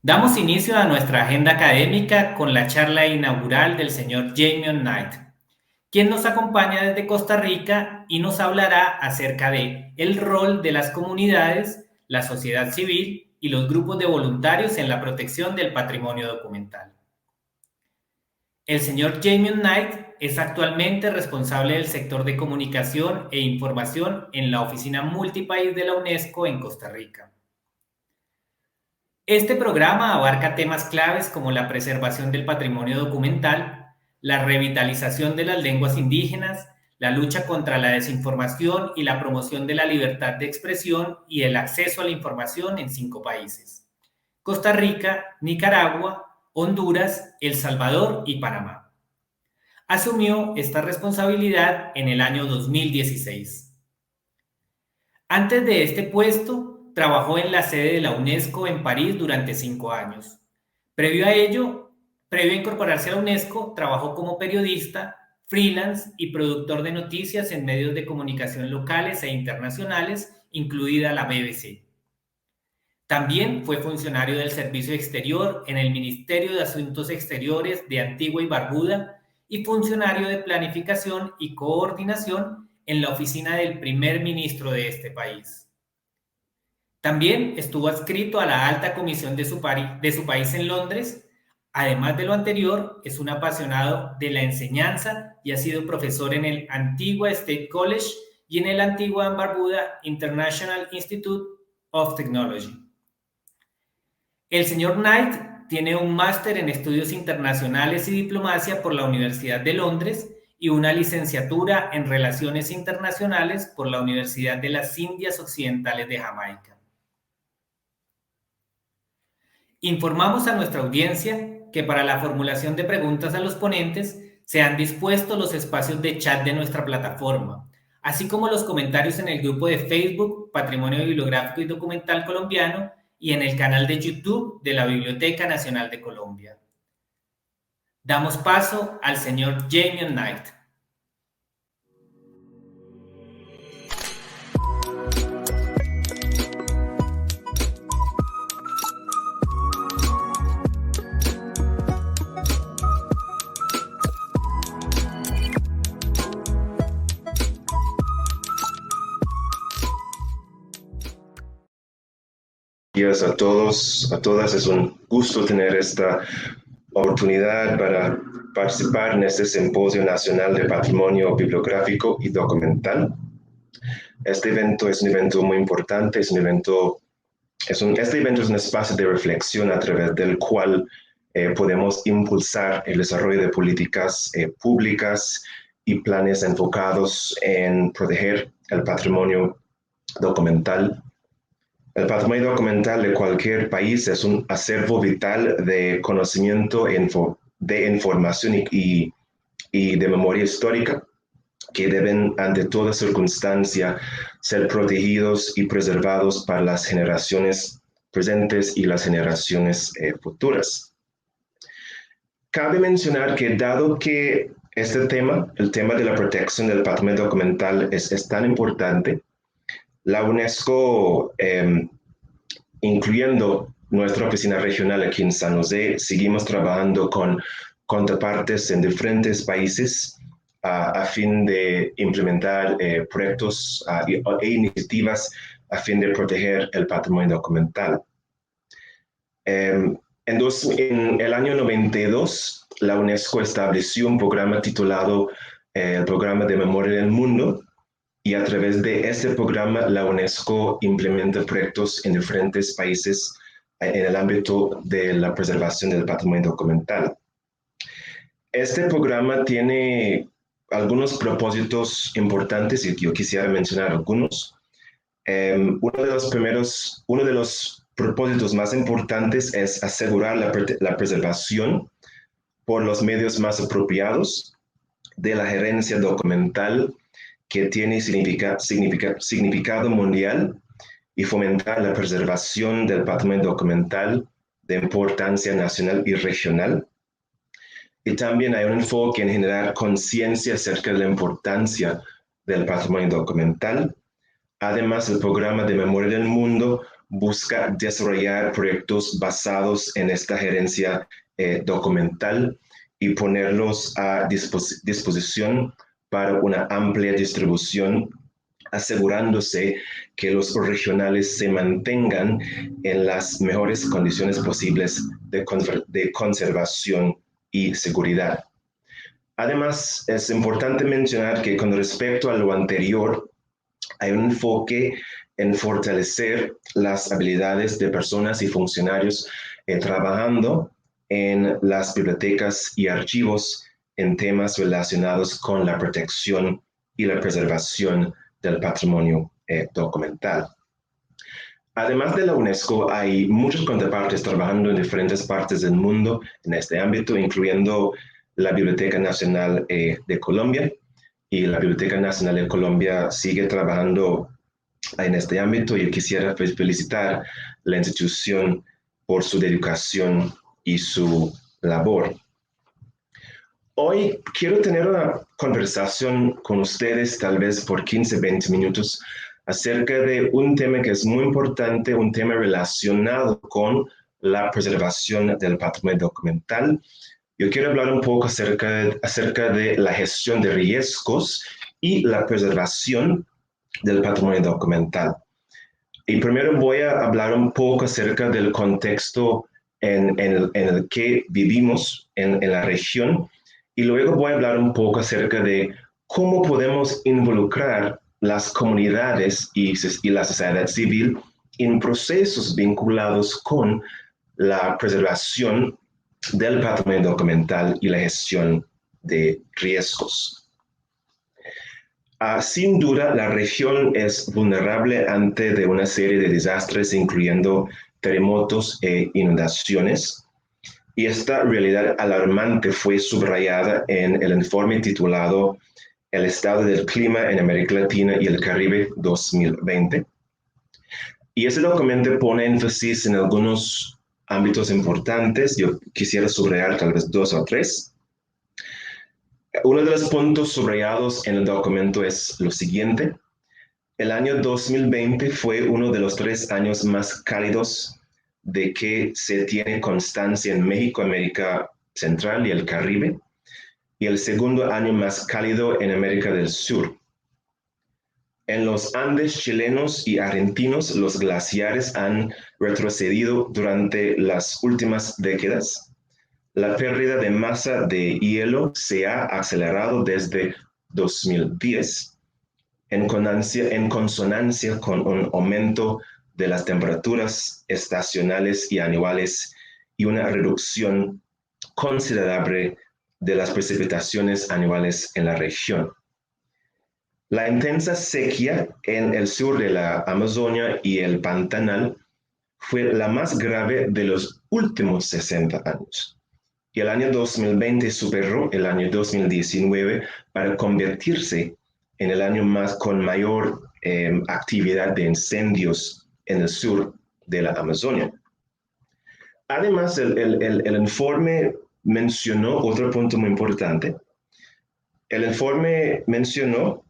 Damos inicio a nuestra agenda académica con la charla inaugural del señor Jamion Knight, quien nos acompaña desde Costa Rica y nos hablará acerca de el rol de las comunidades, la sociedad civil y los grupos de voluntarios en la protección del patrimonio documental. El señor Jamion Knight es actualmente responsable del sector de comunicación e información en la Oficina Multipaís de la UNESCO en Costa Rica. Este programa abarca temas claves como la preservación del patrimonio documental, la revitalización de las lenguas indígenas, la lucha contra la desinformación y la promoción de la libertad de expresión y el acceso a la información en 5 países: Costa Rica, Nicaragua, Honduras, El Salvador y Panamá. Asumió esta responsabilidad en el año 2016. Antes de este puesto, trabajó en la sede de la UNESCO en París durante 5 años. Previo a incorporarse a la UNESCO, trabajó como periodista, freelance y productor de noticias en medios de comunicación locales e internacionales, incluida la BBC. También fue funcionario del Servicio Exterior en el Ministerio de Asuntos Exteriores de Antigua y Barbuda y funcionario de Planificación y Coordinación en la oficina del primer ministro de este país. También estuvo adscrito a la alta comisión de su país en Londres. Además de lo anterior, es un apasionado de la enseñanza y ha sido profesor en el Antigua State College y en el Antigua and Barbuda International Institute of Technology. El señor Knight tiene un máster en estudios internacionales y diplomacia por la Universidad de Londres y una licenciatura en Relaciones Internacionales por la Universidad de las Indias Occidentales de Jamaica. Informamos a nuestra audiencia que para la formulación de preguntas a los ponentes se han dispuesto los espacios de chat de nuestra plataforma, así como los comentarios en el grupo de Facebook Patrimonio Bibliográfico y Documental Colombiano y en el canal de YouTube de la Biblioteca Nacional de Colombia. Damos paso al señor Jamion Knight. Días a todos, a todas. Es un gusto tener esta oportunidad para participar en este Simposio Nacional de Patrimonio Bibliográfico y Documental. Este evento es un evento muy importante, este evento es un espacio de reflexión a través del cual podemos impulsar el desarrollo de políticas públicas y planes enfocados en proteger el patrimonio documental. El patrimonio documental de cualquier país es un acervo vital de conocimiento, de información y de memoria histórica que deben, ante toda circunstancia, ser protegidos y preservados para las generaciones presentes y las generaciones futuras. Cabe mencionar que dado que este tema, el tema de la protección del patrimonio documental es tan importante, la UNESCO, incluyendo nuestra oficina regional aquí en San José, seguimos trabajando con contrapartes en diferentes países a fin de implementar proyectos e iniciativas a fin de proteger el patrimonio documental. En el año 92, la UNESCO estableció un programa titulado el Programa de Memoria del Mundo, y a través de este programa la UNESCO implementa proyectos en diferentes países en el ámbito de la preservación del patrimonio documental. Este programa tiene algunos propósitos importantes y yo quisiera mencionar algunos. Uno de los propósitos más importantes es asegurar la preservación por los medios más apropiados de la gerencia documental que tiene significado mundial y fomentar la preservación del patrimonio documental de importancia nacional y regional. Y también hay un enfoque en generar conciencia acerca de la importancia del patrimonio documental. Además, el programa de Memoria del Mundo busca desarrollar proyectos basados en esta gerencia documental y ponerlos a disposición para una amplia distribución, asegurándose que los regionales se mantengan en las mejores condiciones posibles de conservación y seguridad. Además, es importante mencionar que con respecto a lo anterior, hay un enfoque en fortalecer las habilidades de personas y funcionarios trabajando en las bibliotecas y archivos en temas relacionados con la protección y la preservación del patrimonio documental. Además de la UNESCO, hay muchos contrapartes trabajando en diferentes partes del mundo en este ámbito, incluyendo la Biblioteca Nacional de Colombia, y la Biblioteca Nacional de Colombia sigue trabajando en este ámbito. Yo quisiera felicitar la institución por su dedicación y su labor. Hoy quiero tener una conversación con ustedes, tal vez por 15, 20 minutos, acerca de un tema que es muy importante, un tema relacionado con la preservación del patrimonio documental. Yo quiero hablar un poco acerca de la gestión de riesgos y la preservación del patrimonio documental. Y primero voy a hablar un poco acerca del contexto en el que vivimos en la región, y luego voy a hablar un poco acerca de cómo podemos involucrar las comunidades y la sociedad civil en procesos vinculados con la preservación del patrimonio documental y la gestión de riesgos. Sin duda, la región es vulnerable ante de una serie de desastres, incluyendo terremotos e inundaciones, y esta realidad alarmante fue subrayada en el informe titulado El estado del clima en América Latina y el Caribe 2020. Y ese documento pone énfasis en algunos ámbitos importantes. Yo quisiera subrayar tal vez 2 o 3. Uno de los puntos subrayados en el documento es lo siguiente: el año 2020 fue uno de los 3 años más cálidos de que se tiene constancia en México, América Central y el Caribe, y el segundo año más cálido en América del Sur. En los Andes chilenos y argentinos, los glaciares han retrocedido durante las últimas décadas. La pérdida de masa de hielo se ha acelerado desde 2010, en consonancia con un aumento de las temperaturas estacionales y anuales y una reducción considerable de las precipitaciones anuales en la región. La intensa sequía en el sur de la Amazonia y el Pantanal fue la más grave de los últimos 60 años. Y el año 2020 superó el año 2019 para convertirse en el año con mayor actividad de incendios en el sur de la Amazonia. Además, el informe mencionó otro punto muy importante. El informe mencionó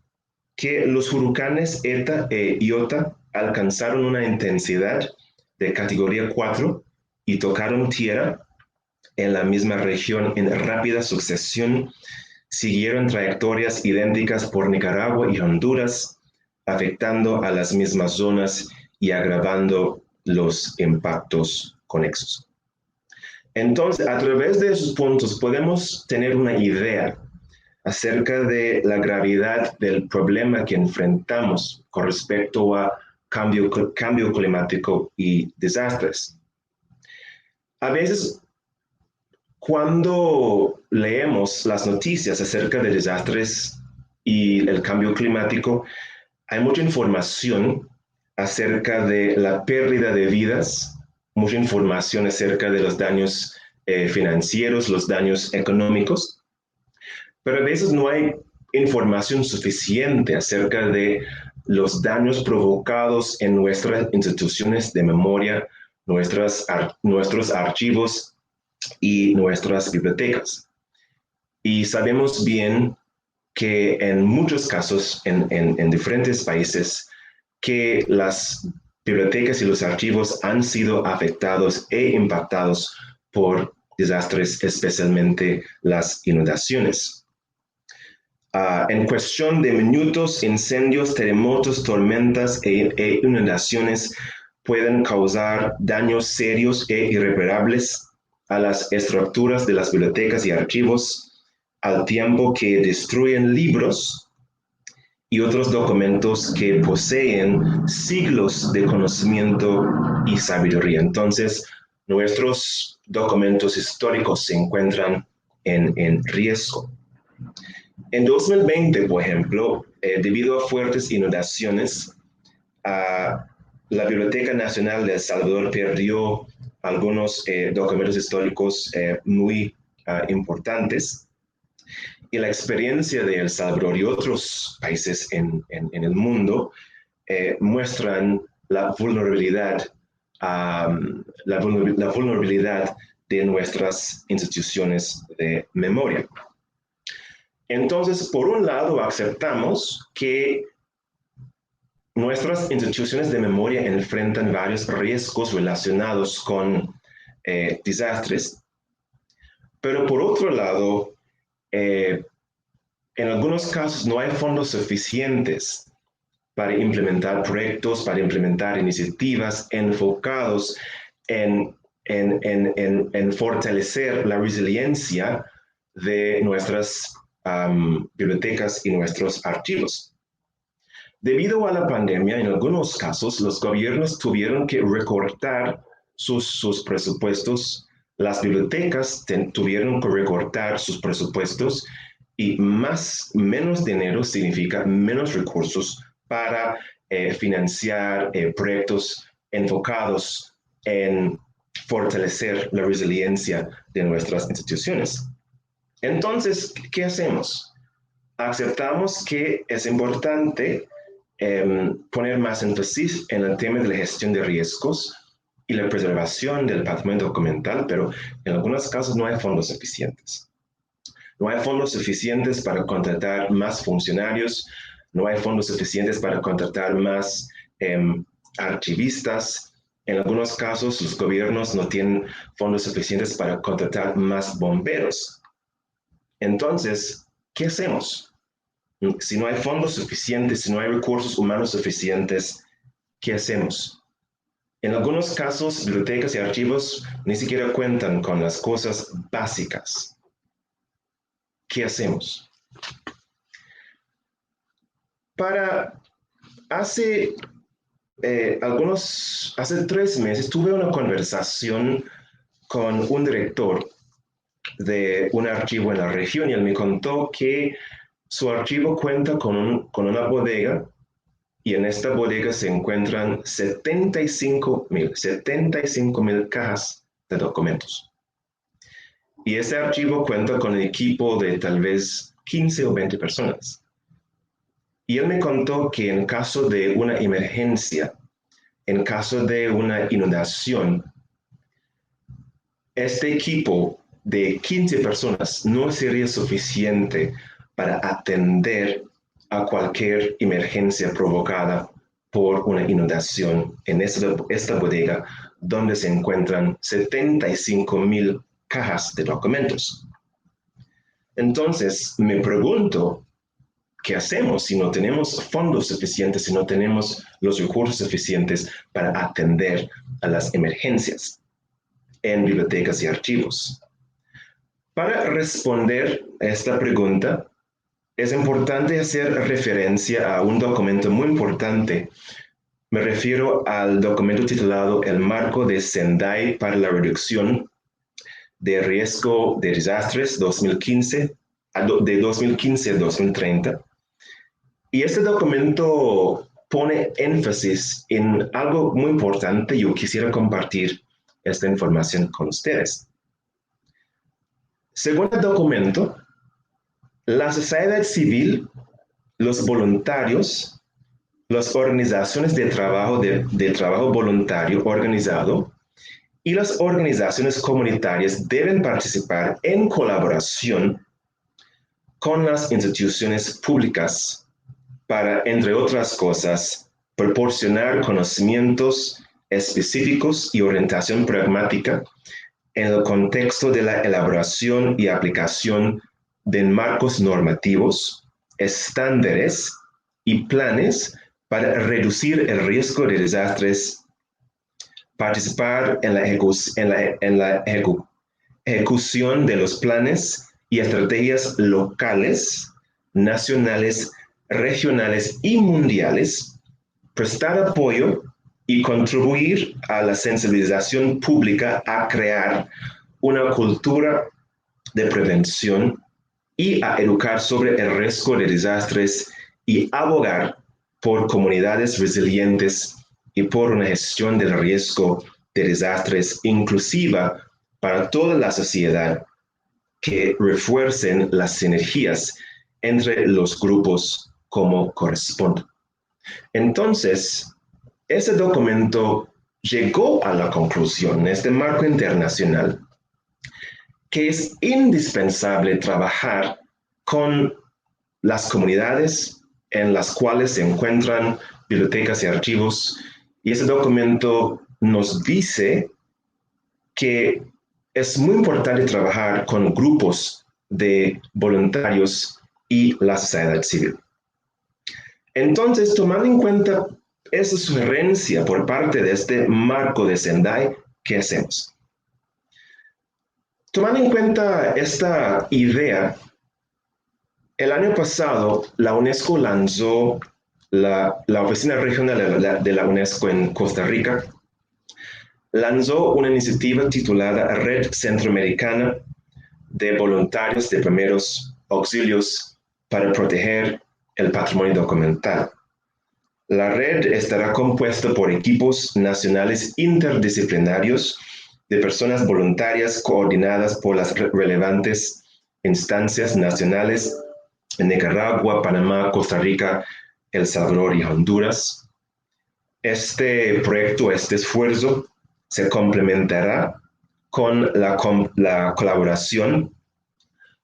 que los huracanes ETA e IOTA alcanzaron una intensidad de categoría 4 y tocaron tierra en la misma región en rápida sucesión, siguieron trayectorias idénticas por Nicaragua y Honduras, afectando a las mismas zonas y agravando los impactos conexos. Entonces, a través de esos puntos podemos tener una idea acerca de la gravedad del problema que enfrentamos con respecto a cambio climático y desastres. A veces, cuando leemos las noticias acerca de desastres y el cambio climático, hay mucha información acerca de la pérdida de vidas, mucha información acerca de los daños financieros, los daños económicos, pero a veces no hay información suficiente acerca de los daños provocados en nuestras instituciones de memoria, nuestros archivos y nuestras bibliotecas. Y sabemos bien que en muchos casos, en diferentes países, que las bibliotecas y los archivos han sido afectados e impactados por desastres, especialmente las inundaciones. En cuestión de minutos, incendios, terremotos, tormentas e inundaciones pueden causar daños serios e irreparables a las estructuras de las bibliotecas y archivos, al tiempo que destruyen libros y otros documentos que poseen siglos de conocimiento y sabiduría. Entonces, nuestros documentos históricos se encuentran en riesgo. En 2020, por ejemplo, debido a fuertes inundaciones, la Biblioteca Nacional de El Salvador perdió algunos documentos históricos muy importantes. Y la experiencia de El Salvador y otros países en el mundo muestran la vulnerabilidad de nuestras instituciones de memoria. Entonces, por un lado, aceptamos que nuestras instituciones de memoria enfrentan varios riesgos relacionados con desastres, pero por otro lado, en algunos casos no hay fondos suficientes para implementar proyectos, para implementar iniciativas enfocados en fortalecer la resiliencia de nuestras bibliotecas y nuestros archivos. Debido a la pandemia, en algunos casos, los gobiernos tuvieron que recortar sus presupuestos, las bibliotecas tuvieron que recortar sus presupuestos y menos dinero significa menos recursos para financiar proyectos enfocados en fortalecer la resiliencia de nuestras instituciones. Entonces, ¿qué hacemos? Aceptamos que es importante poner más énfasis en el tema de la gestión de riesgos y la preservación del patrimonio documental, pero en algunos casos no hay fondos suficientes. No hay fondos suficientes para contratar más funcionarios, no hay fondos suficientes para contratar más archivistas. En algunos casos, los gobiernos no tienen fondos suficientes para contratar más bomberos. Entonces, ¿qué hacemos? Si no hay fondos suficientes, si no hay recursos humanos suficientes, ¿qué hacemos? En algunos casos, bibliotecas y archivos ni siquiera cuentan con las cosas básicas. ¿Qué hacemos? Hace 3 meses tuve una conversación con un director de un archivo en la región y él me contó que su archivo cuenta con una bodega y en esta bodega se encuentran 75,000 cajas de documentos. Y ese archivo cuenta con un equipo de tal vez 15 o 20 personas. Y él me contó que en caso de una emergencia, en caso de una inundación, este equipo de 15 personas no sería suficiente para atender a cualquier emergencia provocada por una inundación en esta bodega donde se encuentran 75,000 cajas de documentos. Entonces, me pregunto, ¿qué hacemos si no tenemos fondos suficientes, si no tenemos los recursos suficientes para atender a las emergencias en bibliotecas y archivos? Para responder a esta pregunta, es importante hacer referencia a un documento muy importante. Me refiero al documento titulado El Marco de Sendai para la Reducción de Riesgo de Desastres de 2015 a 2030. Y este documento pone énfasis en algo muy importante y yo quisiera compartir esta información con ustedes. Según el documento, la sociedad civil, los voluntarios, las organizaciones de trabajo voluntario organizado y las organizaciones comunitarias deben participar en colaboración con las instituciones públicas para, entre otras cosas, proporcionar conocimientos específicos y orientación pragmática en el contexto de la elaboración y aplicación de marcos normativos, estándares y planes para reducir el riesgo de desastres, participar en la ejecución de los planes y estrategias locales, nacionales, regionales y mundiales, prestar apoyo y contribuir a la sensibilización pública a crear una cultura de prevención y a educar sobre el riesgo de desastres y abogar por comunidades resilientes y por una gestión del riesgo de desastres inclusiva para toda la sociedad que refuercen las sinergias entre los grupos como corresponde. Entonces, ese documento llegó a la conclusión, en este marco internacional, que es indispensable trabajar con las comunidades en las cuales se encuentran bibliotecas y archivos, y ese documento nos dice que es muy importante trabajar con grupos de voluntarios y la sociedad civil. Entonces, tomando en cuenta esa sugerencia por parte de este marco de Sendai, ¿qué hacemos? Tomando en cuenta esta idea, el año pasado la UNESCO lanzó la Oficina Regional de la UNESCO en Costa Rica, lanzó una iniciativa titulada Red Centroamericana de Voluntarios de Primeros Auxilios para proteger el patrimonio documental. La red estará compuesta por equipos nacionales interdisciplinarios de personas voluntarias coordinadas por las relevantes instancias nacionales en Nicaragua, Panamá, Costa Rica, El Salvador y Honduras. Este proyecto, este esfuerzo, se complementará con la colaboración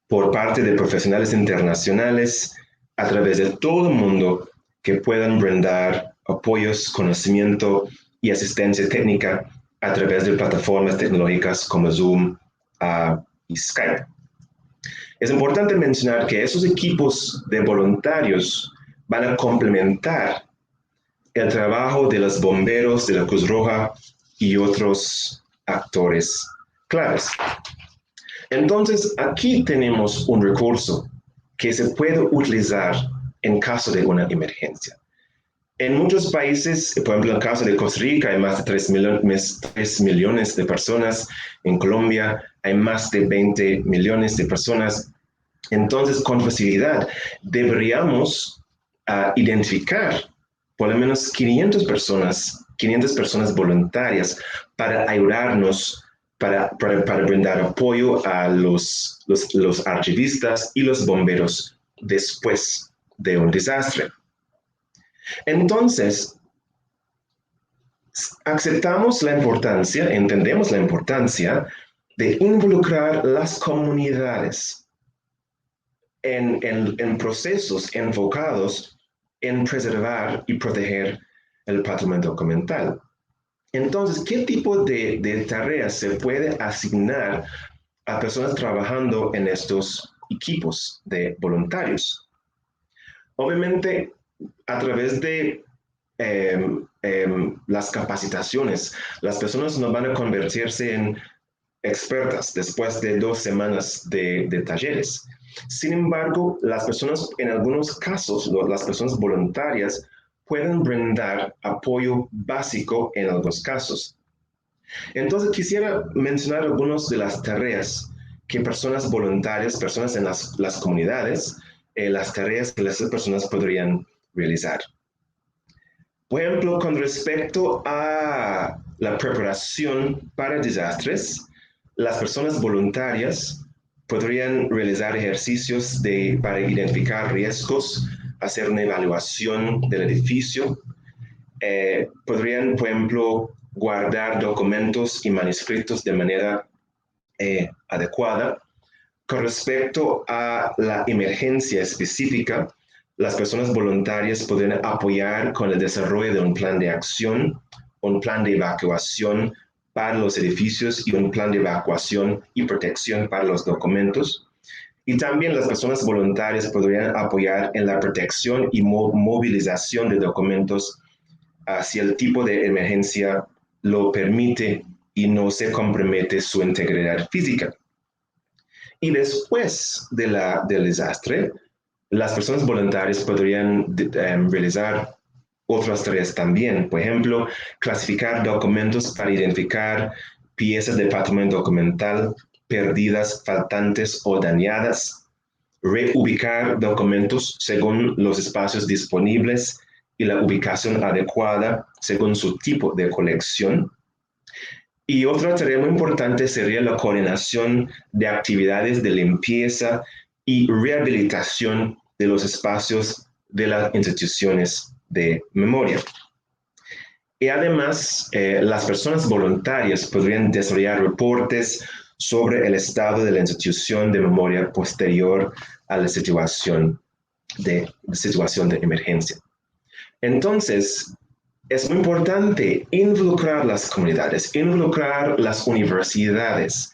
por parte de profesionales internacionales a través de todo el mundo que puedan brindar apoyos, conocimiento y asistencia técnica a través de plataformas tecnológicas como Zoom y Skype. Es importante mencionar que esos equipos de voluntarios van a complementar el trabajo de los bomberos, de la Cruz Roja y otros actores claves. Entonces, aquí tenemos un recurso que se puede utilizar en caso de una emergencia. En muchos países, por ejemplo, en el caso de Costa Rica, hay más de 3 millones de personas. En Colombia hay más de 20 millones de personas. Entonces, con facilidad, deberíamos identificar por lo menos 500 personas voluntarias para ayudarnos, para brindar apoyo a los archivistas y los bomberos después de un desastre. Entonces, aceptamos la importancia, entendemos la importancia de involucrar las comunidades en procesos enfocados en preservar y proteger el patrimonio documental. Entonces, ¿qué tipo de tareas se puede asignar a personas trabajando en estos equipos de voluntarios? Obviamente, a través de las capacitaciones, las personas no van a convertirse en expertas después de 2 semanas de talleres. Sin embargo, las personas, en algunos casos, las personas voluntarias pueden brindar apoyo básico en algunos casos. Entonces, quisiera mencionar algunas de las tareas que personas voluntarias, personas en las comunidades, las tareas que las personas podrían realizar. Por ejemplo, con respecto a la preparación para desastres, las personas voluntarias podrían realizar ejercicios para identificar riesgos, hacer una evaluación del edificio. Podrían, por ejemplo, guardar documentos y manuscritos de manera adecuada. Con respecto a la emergencia específica, las personas voluntarias podrían apoyar con el desarrollo de un plan de acción, un plan de evacuación para los edificios y un plan de evacuación y protección para los documentos. Y también las personas voluntarias podrían apoyar en la protección y movilización de documentos si el tipo de emergencia lo permite y no se compromete su integridad física. Y después del desastre, las personas voluntarias podrían realizar otras tareas también. Por ejemplo, clasificar documentos para identificar piezas de patrimonio documental perdidas, faltantes o dañadas, reubicar documentos según los espacios disponibles y la ubicación adecuada según su tipo de colección. Y otra tarea muy importante sería la coordinación de actividades de limpieza y rehabilitación de los espacios de las instituciones de memoria. Y además, las personas voluntarias podrían desarrollar reportes sobre el estado de la institución de memoria posterior a la situación de emergencia. Entonces, es muy importante involucrar las comunidades, involucrar las universidades.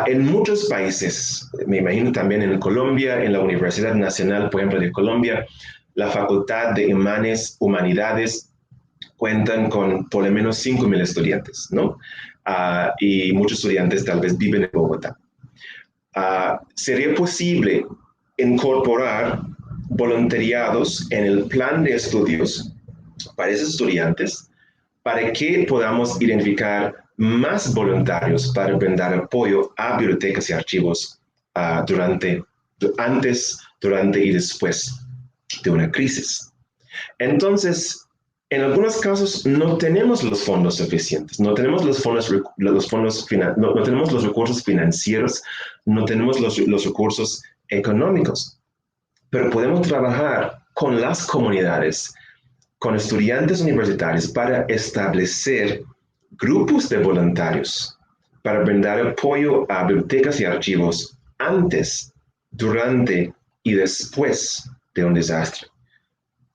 En muchos países, me imagino también en Colombia, en la Universidad Nacional, por ejemplo, de Colombia, la Facultad de Humanidades cuentan con por lo menos 5,000 estudiantes, ¿no? Y muchos estudiantes tal vez viven en Bogotá. ¿Sería posible incorporar voluntariados en el plan de estudios para esos estudiantes para que podamos identificar más voluntarios para brindar apoyo a bibliotecas y archivos antes, durante y después de una crisis? Entonces, en algunos casos no tenemos los fondos suficientes, no tenemos no tenemos los recursos financieros, no tenemos los recursos económicos, pero podemos trabajar con las comunidades, con estudiantes universitarios para establecer grupos de voluntarios para brindar apoyo a bibliotecas y archivos antes, durante y después de un desastre.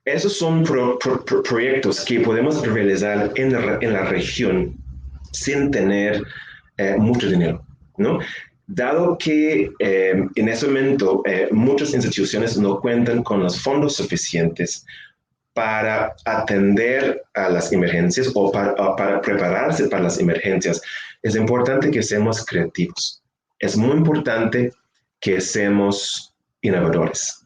Esos son proyectos que podemos realizar en la región sin tener mucho dinero, ¿no? Dado que en ese momento muchas instituciones no cuentan con los fondos suficientes para atender a las emergencias o para prepararse para las emergencias, es importante que seamos creativos. Es muy importante que seamos innovadores.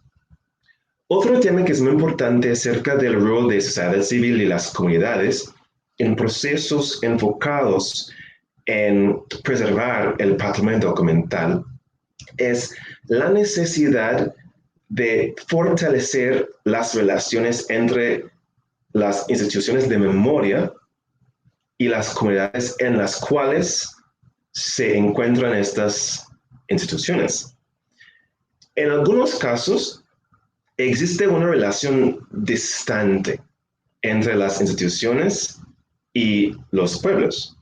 Otro tema que es muy importante acerca del rol de sociedad civil y las comunidades en procesos enfocados en preservar el patrimonio documental es la necesidad de fortalecer las relaciones entre las instituciones de memoria y las comunidades en las cuales se encuentran estas instituciones. En algunos casos, existe una relación distante entre las instituciones y los pueblos.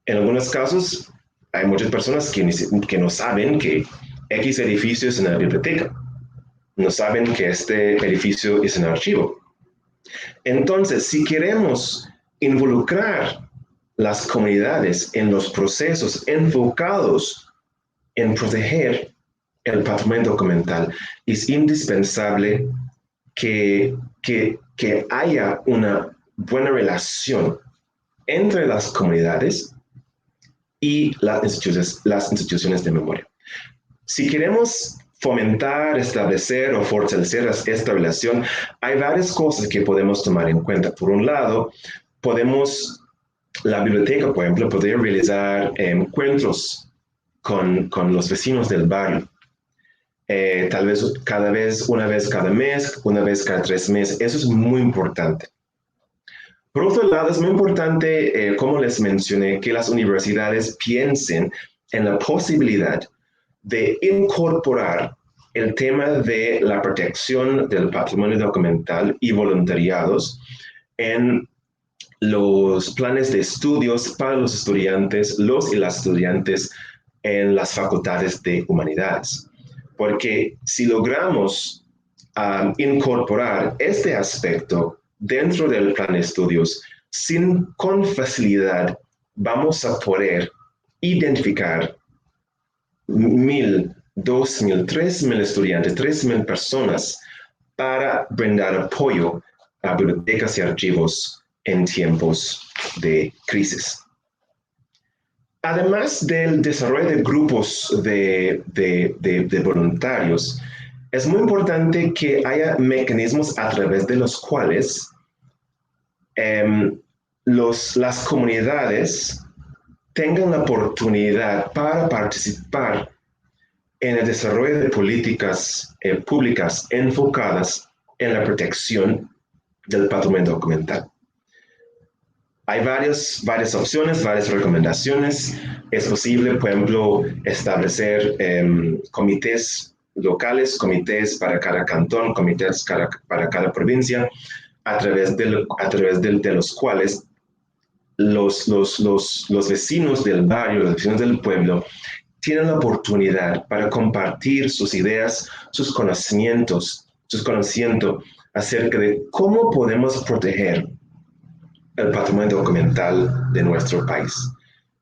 En algunos casos, hay muchas personas que no saben que X edificio es una biblioteca, no saben que este edificio es un archivo. Entonces, si queremos involucrar las comunidades en los procesos enfocados en proteger el patrimonio documental, es indispensable que haya una buena relación entre las comunidades y las instituciones de memoria. Si queremos fomentar, establecer o fortalecer esta relación, hay varias cosas que podemos tomar en cuenta. Por un lado, la biblioteca, por ejemplo, podría realizar encuentros con los vecinos del barrio. Tal vez una vez cada mes, una vez cada 3 meses. Eso es muy importante. Por otro lado, es muy importante, como les mencioné, que las universidades piensen en la posibilidad de incorporar el tema de la protección del patrimonio documental y voluntariados en los planes de estudios para los estudiantes, y las estudiantes en las facultades de humanidades. Porque si logramos incorporar este aspecto dentro del plan de estudios, con facilidad vamos a poder identificar 1,000, 2,000, 3,000 estudiantes, 3,000 personas para brindar apoyo a bibliotecas y archivos en tiempos de crisis. Además del desarrollo de grupos de voluntarios, es muy importante que haya mecanismos a través de los cuales las comunidades tengan la oportunidad para participar en el desarrollo de políticas públicas enfocadas en la protección del patrimonio documental. Hay varias opciones, varias recomendaciones. Es posible, por ejemplo, establecer comités locales, comités para cada cantón, comités para cada provincia, a través de los cuales los vecinos del barrio, los vecinos del pueblo, tienen la oportunidad para compartir sus ideas, sus conocimientos acerca de cómo podemos proteger el patrimonio documental de nuestro país.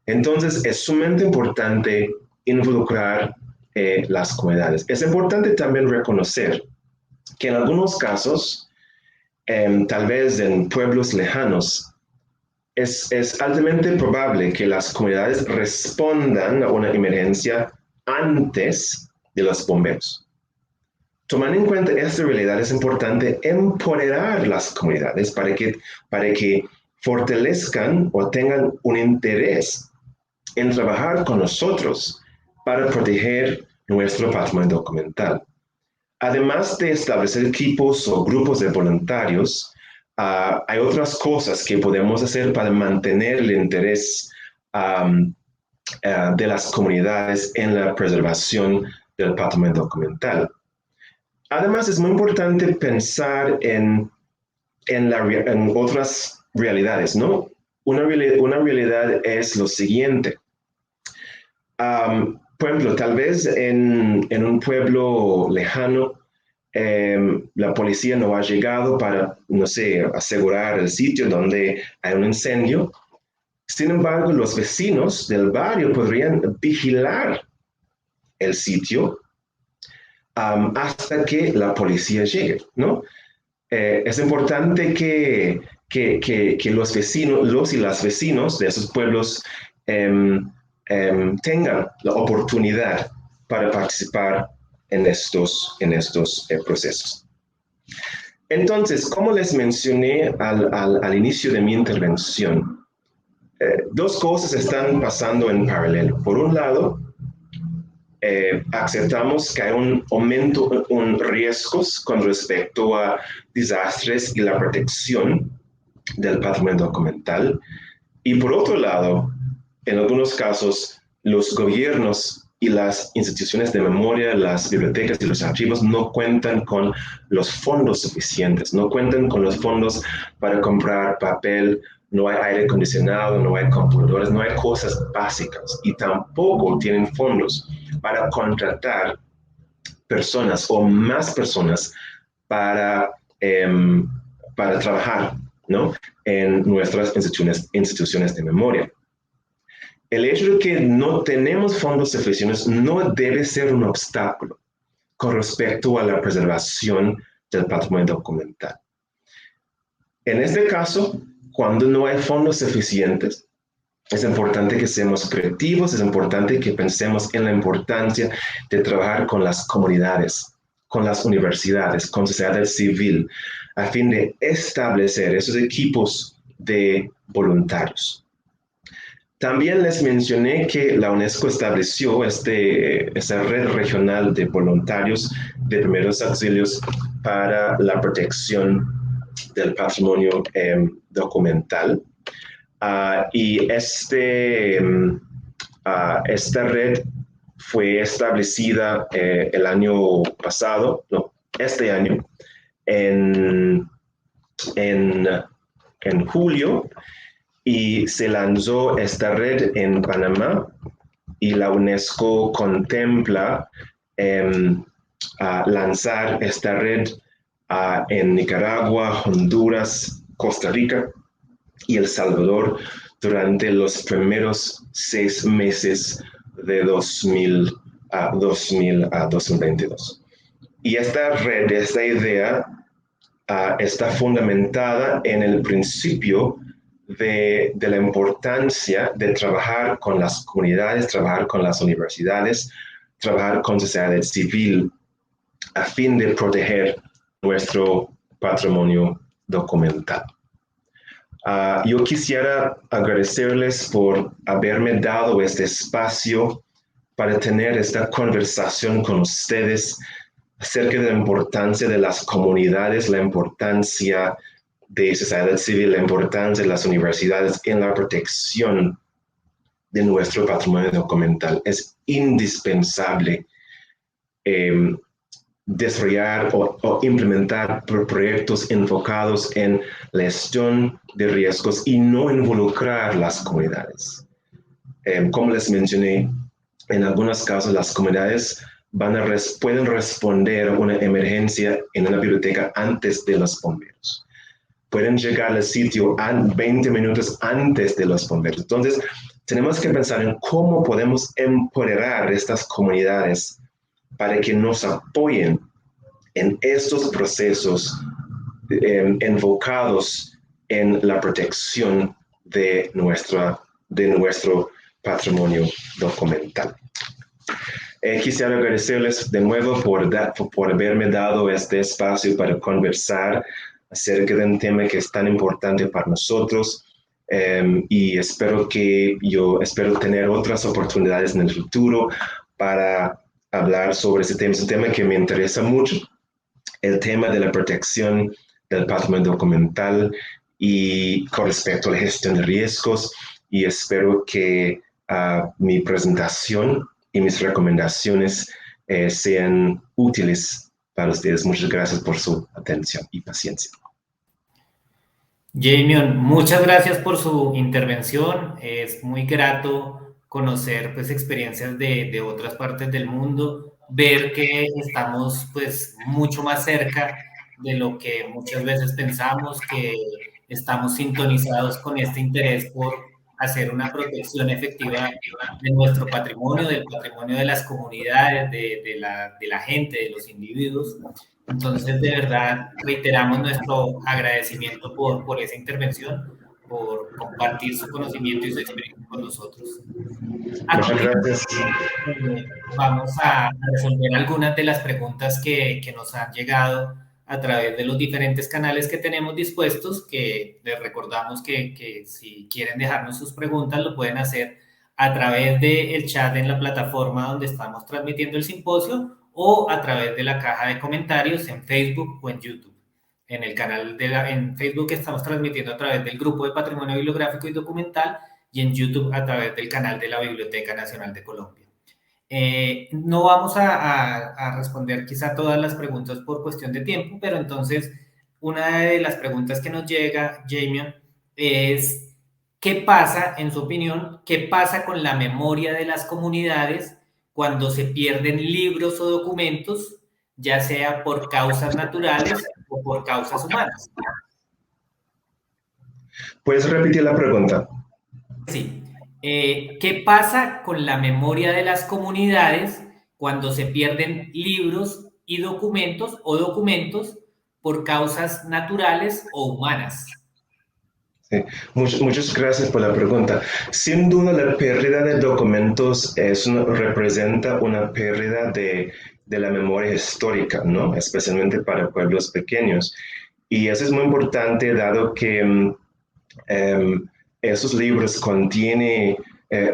Entonces, es sumamente importante involucrar las comunidades. Es importante también reconocer que en algunos casos, tal vez en pueblos lejanos, es altamente probable que las comunidades respondan a una emergencia antes de los bomberos. Tomando en cuenta esta realidad, es importante empoderar las comunidades para que fortalezcan o tengan un interés en trabajar con nosotros para proteger nuestro patrimonio documental. Además de establecer equipos o grupos de voluntarios, hay otras cosas que podemos hacer para mantener el interés de las comunidades en la preservación del patrimonio documental. Además, es muy importante pensar en otras realidades, ¿no? Una realidad es lo siguiente. Por ejemplo, tal vez en un pueblo lejano, la policía no ha llegado para, no sé, asegurar el sitio donde hay un incendio. Sin embargo, los vecinos del barrio podrían vigilar el sitio hasta que la policía llegue, ¿no? Es importante que los y las vecinos de esos pueblos tengan la oportunidad para participar en estos procesos. Entonces, como les mencioné al inicio de mi intervención, dos cosas están pasando en paralelo. Por un lado, aceptamos que hay un aumento en riesgos con respecto a desastres y la protección del patrimonio documental. Y por otro lado, en algunos casos, los gobiernos y las instituciones de memoria, las bibliotecas y los archivos no cuentan con los fondos suficientes, no cuentan con los fondos para comprar papel, no hay aire acondicionado, no hay computadores, no hay cosas básicas y tampoco tienen fondos para contratar personas o más personas para trabajar, ¿no?, en nuestras instituciones de memoria. El hecho de que no tenemos fondos suficientes no debe ser un obstáculo con respecto a la preservación del patrimonio documental. En este caso, cuando no hay fondos suficientes, es importante que seamos creativos, es importante que pensemos en la importancia de trabajar con las comunidades, con las universidades, con sociedad civil, a fin de establecer esos equipos de voluntarios. También les mencioné que la UNESCO estableció esa red regional de voluntarios de primeros auxilios para la protección del patrimonio documental. Y esta red fue establecida el año pasado, no, este año, en julio, y se lanzó esta red en Panamá, y la UNESCO contempla lanzar esta red en Nicaragua, Honduras, Costa Rica y El Salvador durante los primeros 6 meses de 2022. Y esta red, esta idea, está fundamentada en el principio de la importancia de trabajar con las comunidades, trabajar con las universidades, trabajar con sociedad civil a fin de proteger nuestro patrimonio documental. Yo quisiera agradecerles por haberme dado este espacio para tener esta conversación con ustedes acerca de la importancia de las comunidades, la importancia de sociedad civil, la importancia de las universidades en la protección de nuestro patrimonio documental. Es indispensable desarrollar o implementar proyectos enfocados en la gestión de riesgos y no involucrar las comunidades. Como les mencioné, en algunos casos las comunidades pueden responder a una emergencia en una biblioteca antes de los bomberos. Pueden llegar al sitio 20 minutos antes de los bomberos. Entonces, tenemos que pensar en cómo podemos empoderar a estas comunidades para que nos apoyen en estos procesos enfocados en la protección de nuestro patrimonio documental. Quisiera agradecerles de nuevo por haberme dado este espacio para conversar acerca de un tema que es tan importante para nosotros. Y espero tener otras oportunidades en el futuro para hablar sobre ese tema. Es un tema que me interesa mucho, el tema de la protección del patrimonio documental y con respecto a la gestión de riesgos, y espero que mi presentación y mis recomendaciones sean útiles para ustedes. Muchas gracias por su atención y paciencia. Jamion, muchas gracias por su intervención. Es muy grato conocer pues experiencias de otras partes del mundo, ver que estamos pues mucho más cerca de lo que muchas veces pensamos, que estamos sintonizados con este interés por hacer una protección efectiva de nuestro patrimonio, del patrimonio de las comunidades, de la gente, de los individuos. Entonces, de verdad, reiteramos nuestro agradecimiento por esa intervención, por compartir su conocimiento y su experiencia con nosotros. Muchas gracias. Vamos a resolver algunas de las preguntas que nos han llegado a través de los diferentes canales que tenemos dispuestos, que les recordamos que si quieren dejarnos sus preguntas, lo pueden hacer a través del chat en la plataforma donde estamos transmitiendo el simposio o a través de la caja de comentarios en Facebook o en YouTube. En el canal en Facebook estamos transmitiendo a través del Grupo de Patrimonio Bibliográfico y Documental y en YouTube a través del canal de la Biblioteca Nacional de Colombia. No vamos a responder quizá todas las preguntas por cuestión de tiempo, pero entonces una de las preguntas que nos llega, Jamion, es ¿qué pasa, en su opinión, qué pasa con la memoria de las comunidades cuando se pierden libros o documentos, ya sea por causas naturales o por causas humanas? ¿Puedes repetir la pregunta? Sí. ¿Qué pasa con la memoria de las comunidades cuando se pierden libros y documentos por causas naturales o humanas? Sí. Muchas gracias por la pregunta. Sin duda, la pérdida de documentos representa una pérdida de la memoria histórica, ¿no? Especialmente para pueblos pequeños. Y eso es muy importante, dado que esos libros contienen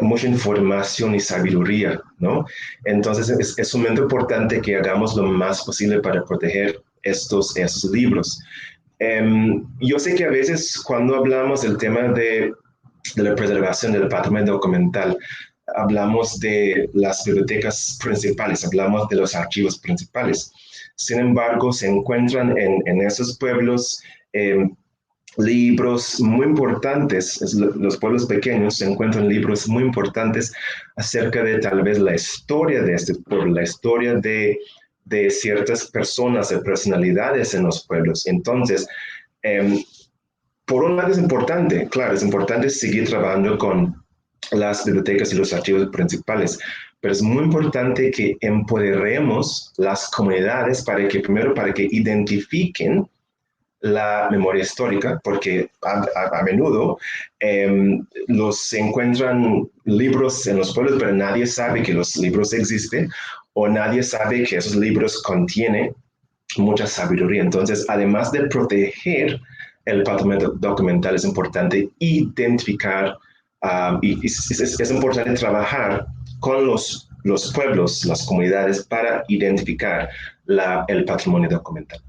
mucha información y sabiduría, ¿no? Entonces es sumamente importante que hagamos lo más posible para proteger esos libros. Yo sé que a veces cuando hablamos del tema de la preservación del patrimonio documental, hablamos de las bibliotecas principales, hablamos de los archivos principales. Sin embargo, se encuentran en esos pueblos libros muy importantes, los pueblos pequeños se encuentran libros muy importantes acerca de tal vez la historia de este pueblo, la historia de de ciertas personas, de personalidades en los pueblos. Entonces, por un lado es importante, claro, es importante seguir trabajando con las bibliotecas y los archivos principales, pero es muy importante que empoderemos las comunidades primero para que identifiquen la memoria histórica, porque a menudo se encuentran libros en los pueblos, pero nadie sabe que los libros existen o nadie sabe que esos libros contienen mucha sabiduría. Entonces, además de proteger el patrimonio documental, es importante identificar y es importante trabajar con los pueblos, las comunidades, para identificar el patrimonio documental.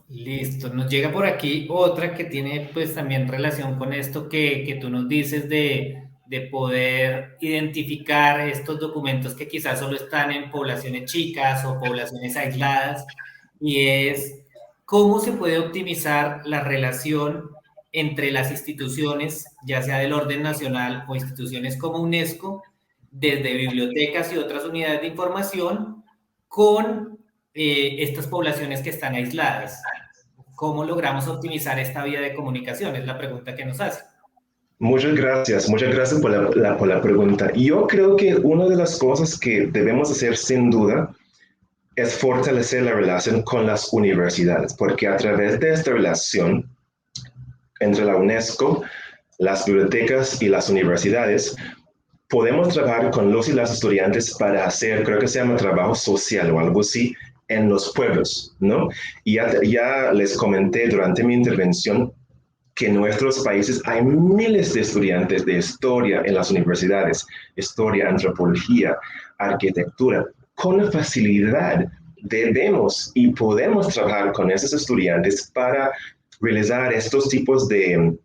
Listo, nos llega por aquí otra que tiene pues también relación con esto que tú nos dices de poder identificar estos documentos que quizás solo están en poblaciones chicas o poblaciones aisladas, y es cómo se puede optimizar la relación entre las instituciones, ya sea del orden nacional o instituciones como UNESCO, desde bibliotecas y otras unidades de información, con estas poblaciones que están aisladas. ¿Cómo logramos optimizar esta vía de comunicación? Es la pregunta que nos hace. Muchas gracias por la pregunta. Yo creo que una de las cosas que debemos hacer sin duda es fortalecer la relación con las universidades, porque a través de esta relación entre la UNESCO, las bibliotecas y las universidades, podemos trabajar con los y las estudiantes para hacer, creo que se llama trabajo social o algo así, en los pueblos, ¿no? Y ya les comenté durante mi intervención que en nuestros países hay miles de estudiantes de historia en las universidades, historia, antropología, arquitectura. Con facilidad debemos y podemos trabajar con esos estudiantes para realizar estos tipos de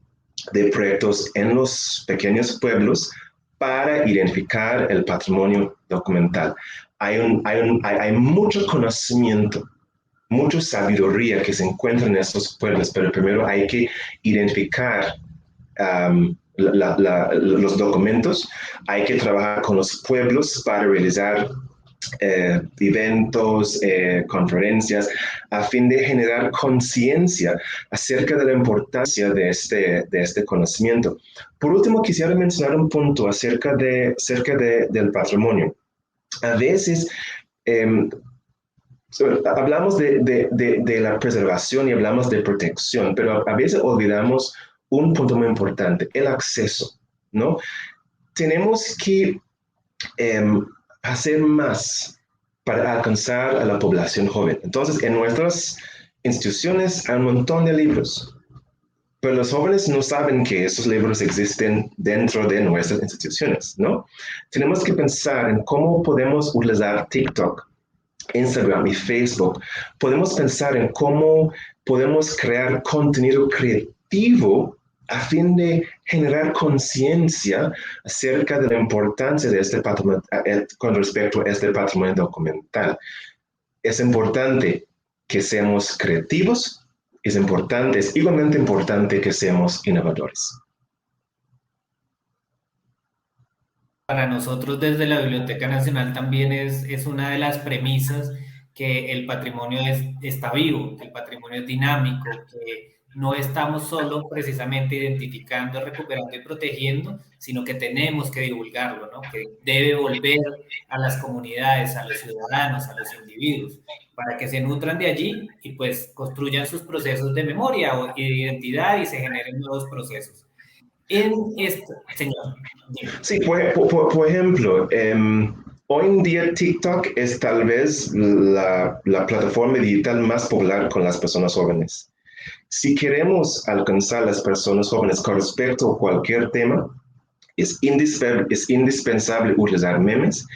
proyectos en los pequeños pueblos para identificar el patrimonio documental. Hay mucho conocimiento, mucha sabiduría que se encuentra en estos pueblos, pero primero hay que identificar los documentos, hay que trabajar con los pueblos para realizar eventos, conferencias, a fin de generar conciencia acerca de la importancia de este conocimiento. Por último, quisiera mencionar un punto acerca del patrimonio. A veces hablamos de la preservación y hablamos de protección, pero a veces olvidamos un punto muy importante, el acceso, ¿no? Tenemos que hacer más para alcanzar a la población joven. Entonces, en nuestras instituciones hay un montón de libros, pero los jóvenes no saben que esos libros existen dentro de nuestras instituciones, ¿no? Tenemos que pensar en cómo podemos utilizar TikTok, Instagram y Facebook. Podemos pensar en cómo podemos crear contenido creativo a fin de generar conciencia acerca de la importancia de este patrimonio con respecto a este patrimonio documental. Es importante que seamos creativos, es igualmente importante que seamos innovadores. Para nosotros desde la Biblioteca Nacional también es una de las premisas que el patrimonio está vivo, que el patrimonio es dinámico, que no estamos solo precisamente identificando, recuperando y protegiendo, sino que tenemos que divulgarlo, ¿no? Que debe volver a las comunidades, a los ciudadanos, a los individuos, para que se nutran de allí y pues construyan sus procesos de memoria y de identidad y se generen nuevos procesos. En esto, señor. Sí, por ejemplo, hoy en día TikTok es tal vez la plataforma digital más popular con las personas jóvenes. Si queremos alcanzar a las personas jóvenes con respecto a cualquier tema, es indispensable utilizar memes,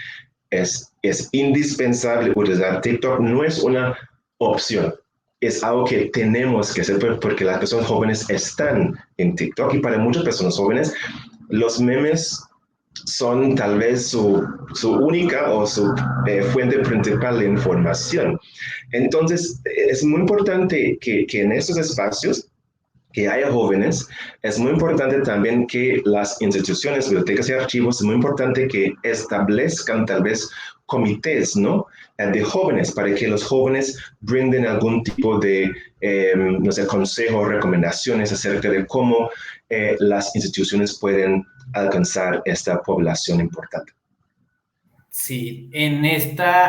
es indispensable utilizar TikTok, no es una opción. Es algo que tenemos que hacer porque las personas jóvenes están en TikTok y para muchas personas jóvenes los memes son tal vez su única o su fuente principal de información. Entonces, es muy importante que en estos espacios que haya jóvenes. Es muy importante también que las instituciones, bibliotecas y archivos, es muy importante que establezcan tal vez comités, ¿no? De jóvenes, para que los jóvenes brinden algún tipo de, no sé, consejo, recomendaciones acerca de cómo las instituciones pueden alcanzar esta población importante. Sí,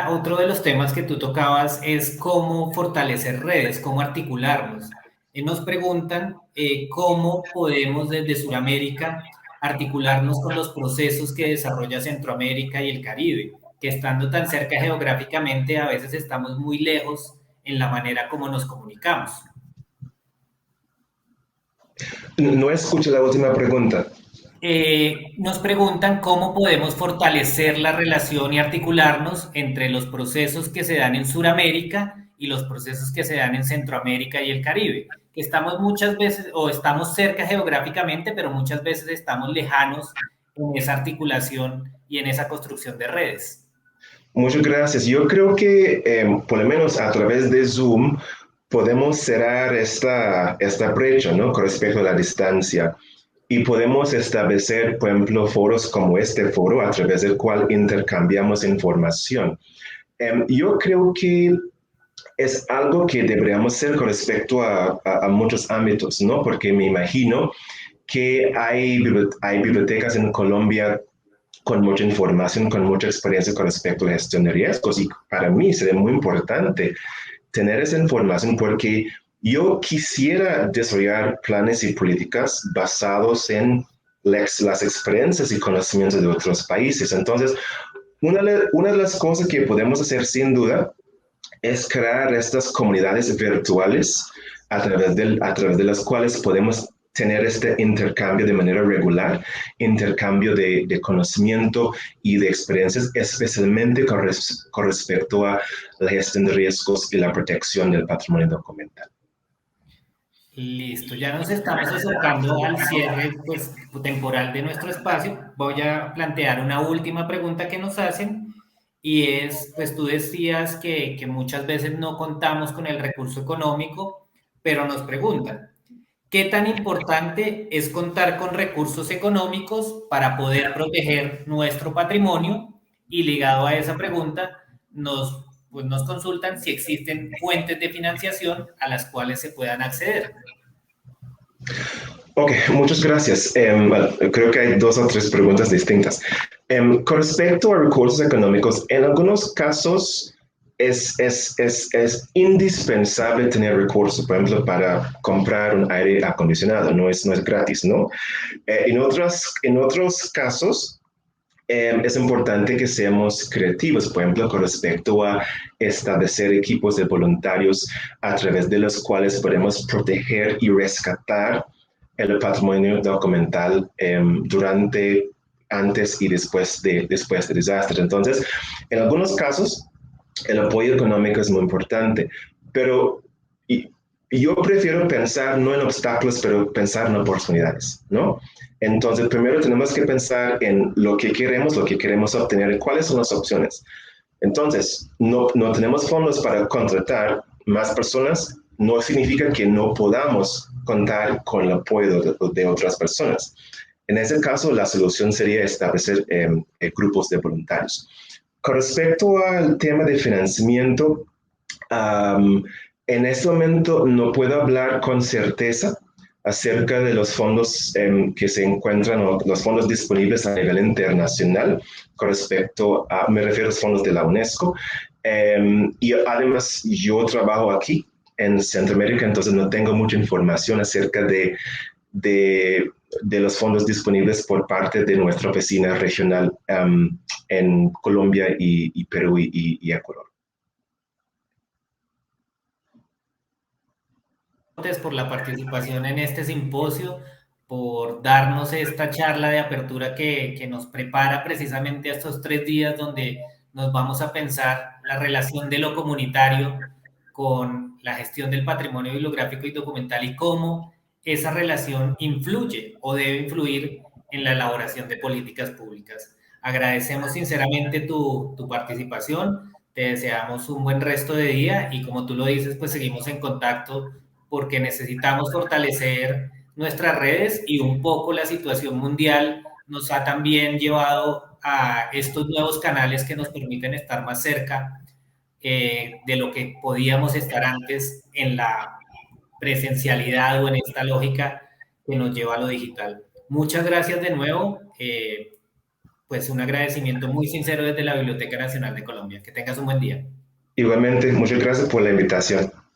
otro de los temas que tú tocabas es cómo fortalecer redes, cómo articularnos. Nos preguntan cómo podemos desde Sudamérica articularnos con los procesos que desarrolla Centroamérica y el Caribe, que estando tan cerca geográficamente a veces estamos muy lejos en la manera como nos comunicamos. No escucho la última pregunta. Nos preguntan cómo podemos fortalecer la relación y articularnos entre los procesos que se dan en Sudamérica y los procesos que se dan en Centroamérica y el Caribe, que estamos muchas veces o estamos cerca geográficamente, pero muchas veces estamos lejanos en esa articulación y en esa construcción de redes. Muchas gracias. Yo creo que por lo menos a través de Zoom podemos cerrar esta brecha, ¿no? Con respecto a la distancia. Y podemos establecer, por ejemplo, foros como este foro a través del cual intercambiamos información. Yo creo que es algo que deberíamos hacer con respecto a muchos ámbitos, ¿no? Porque me imagino que hay bibliotecas en Colombia con mucha información, con mucha experiencia con respecto a la gestión de riesgos. Y para mí sería muy importante tener esa información porque yo quisiera desarrollar planes y políticas basados en las experiencias y conocimientos de otros países. Entonces, una de las cosas que podemos hacer sin duda es crear estas comunidades virtuales a través de las cuales podemos tener este intercambio de manera regular, intercambio de conocimiento y de experiencias, especialmente con respecto a la gestión de riesgos y la protección del patrimonio documental. Listo, ya nos estamos acercando al cierre pues, temporal de nuestro espacio. Voy a plantear una última pregunta que nos hacen y es, pues tú decías que muchas veces no contamos con el recurso económico, pero nos preguntan, ¿qué tan importante es contar con recursos económicos para poder proteger nuestro patrimonio? Y ligado a esa pregunta, nos consultan si existen fuentes de financiación a las cuales se puedan acceder. Ok, muchas gracias. Bueno, creo que hay dos o tres preguntas distintas. Con respecto a recursos económicos, en algunos casos es indispensable tener recursos, por ejemplo, para comprar un aire acondicionado, no es gratis, ¿no? En otros casos, es importante que seamos creativos, por ejemplo, con respecto a establecer equipos de voluntarios a través de los cuales podemos proteger y rescatar el patrimonio documental durante, antes y después de desastres. Entonces, en algunos casos, el apoyo económico es muy importante, pero y, yo prefiero pensar no en obstáculos, pero pensar en oportunidades, ¿no? Entonces, primero tenemos que pensar en lo que queremos obtener y cuáles son las opciones. Entonces, no tenemos fondos para contratar más personas, no significa que no podamos contar con el apoyo de otras personas. En ese caso, la solución sería establecer grupos de voluntarios. Con respecto al tema de financiamiento, en este momento no puedo hablar con certeza acerca de los fondos que se encuentran o los fondos disponibles a nivel internacional con respecto a, me refiero a los fondos de la UNESCO. Y además yo trabajo aquí en Centroamérica, entonces no tengo mucha información acerca de los fondos disponibles por parte de nuestra oficina regional en Colombia y Perú y Ecuador. Por la participación en este simposio, por darnos esta charla de apertura que nos prepara precisamente a estos 3 días donde nos vamos a pensar la relación de lo comunitario con la gestión del patrimonio bibliográfico y documental y cómo esa relación influye o debe influir en la elaboración de políticas públicas. Agradecemos sinceramente tu participación, te deseamos un buen resto de día y como tú lo dices, pues seguimos en contacto porque necesitamos fortalecer nuestras redes y un poco la situación mundial nos ha también llevado a estos nuevos canales que nos permiten estar más cerca de lo que podíamos estar antes en la presencialidad o en esta lógica que nos lleva a lo digital. Muchas gracias de nuevo. Pues un agradecimiento muy sincero desde la Biblioteca Nacional de Colombia. Que tengas un buen día. Igualmente, muchas gracias por la invitación.